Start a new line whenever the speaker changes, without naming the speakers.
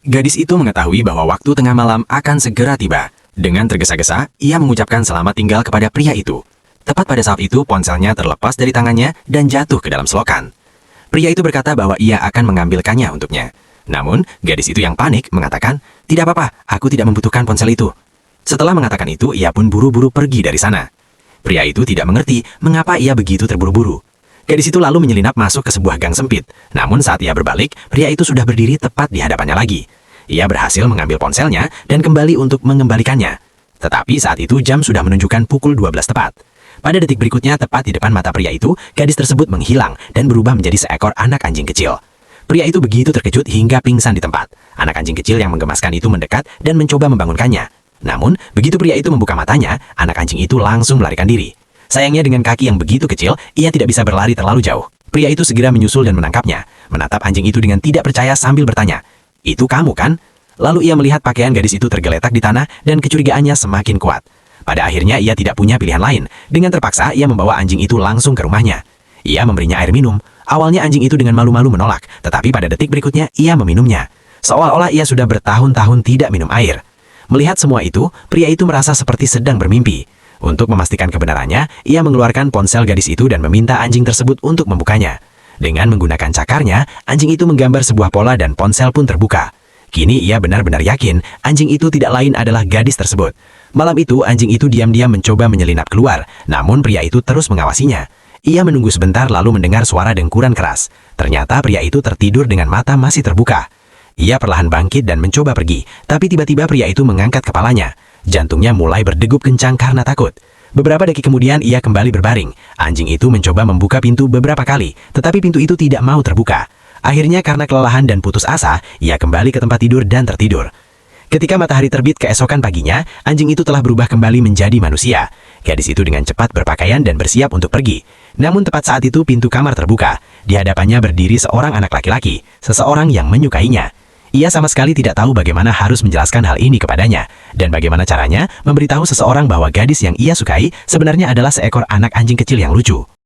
Gadis itu mengetahui bahwa waktu tengah malam akan segera tiba. Dengan tergesa-gesa, ia mengucapkan selamat tinggal kepada pria itu. Tepat pada saat itu, ponselnya terlepas dari tangannya dan jatuh ke dalam selokan. Pria itu berkata bahwa ia akan mengambilkannya untuknya. Namun, gadis itu yang panik mengatakan, "Tidak apa-apa, aku tidak membutuhkan ponsel itu." Setelah mengatakan itu, ia pun buru-buru pergi dari sana. Pria itu tidak mengerti mengapa ia begitu terburu-buru. Gadis itu lalu menyelinap masuk ke sebuah gang sempit. Namun saat ia berbalik, pria itu sudah berdiri tepat di hadapannya lagi. Ia berhasil mengambil ponselnya dan kembali untuk mengembalikannya. Tetapi saat itu jam sudah menunjukkan pukul 12 tepat. Pada detik berikutnya, tepat di depan mata pria itu, gadis tersebut menghilang dan berubah menjadi seekor anak anjing kecil. Pria itu begitu terkejut hingga pingsan di tempat. Anak anjing kecil yang menggemaskan itu mendekat dan mencoba membangunkannya. Namun, begitu pria itu membuka matanya, anak anjing itu langsung melarikan diri. Sayangnya dengan kaki yang begitu kecil, ia tidak bisa berlari terlalu jauh. Pria itu segera menyusul dan menangkapnya, menatap anjing itu dengan tidak percaya sambil bertanya, "Itu kamu kan?" Lalu ia melihat pakaian gadis itu tergeletak di tanah dan kecurigaannya semakin kuat. Pada akhirnya ia tidak punya pilihan lain. Dengan terpaksa ia membawa anjing itu langsung ke rumahnya. Ia memberinya air minum. Awalnya anjing itu dengan malu-malu menolak, tetapi pada detik berikutnya ia meminumnya. Seolah-olah ia sudah bertahun-tahun tidak minum air. Melihat semua itu, pria itu merasa seperti sedang bermimpi. Untuk memastikan kebenarannya, ia mengeluarkan ponsel gadis itu dan meminta anjing tersebut untuk membukanya. Dengan menggunakan cakarnya, anjing itu menggambar sebuah pola dan ponsel pun terbuka. Kini ia benar-benar yakin anjing itu tidak lain adalah gadis tersebut. Malam itu anjing itu diam-diam mencoba menyelinap keluar, namun pria itu terus mengawasinya. Ia menunggu sebentar lalu mendengar suara dengkuran keras. Ternyata pria itu tertidur dengan mata masih terbuka. Ia perlahan bangkit dan mencoba pergi, tapi tiba-tiba pria itu mengangkat kepalanya. Jantungnya mulai berdegup kencang karena takut. Beberapa detik kemudian ia kembali berbaring. Anjing itu mencoba membuka pintu beberapa kali, tetapi pintu itu tidak mau terbuka. Akhirnya karena kelelahan dan putus asa, ia kembali ke tempat tidur dan tertidur. Ketika matahari terbit keesokan paginya, anjing itu telah berubah kembali menjadi manusia. Gadis itu dengan cepat berpakaian dan bersiap untuk pergi. Namun tepat saat itu pintu kamar terbuka. Di hadapannya berdiri seorang anak laki-laki, seseorang yang menyukainya. Ia sama sekali tidak tahu bagaimana harus menjelaskan hal ini kepadanya, dan bagaimana caranya memberitahu seseorang bahwa gadis yang ia sukai sebenarnya adalah seekor anak anjing kecil yang lucu.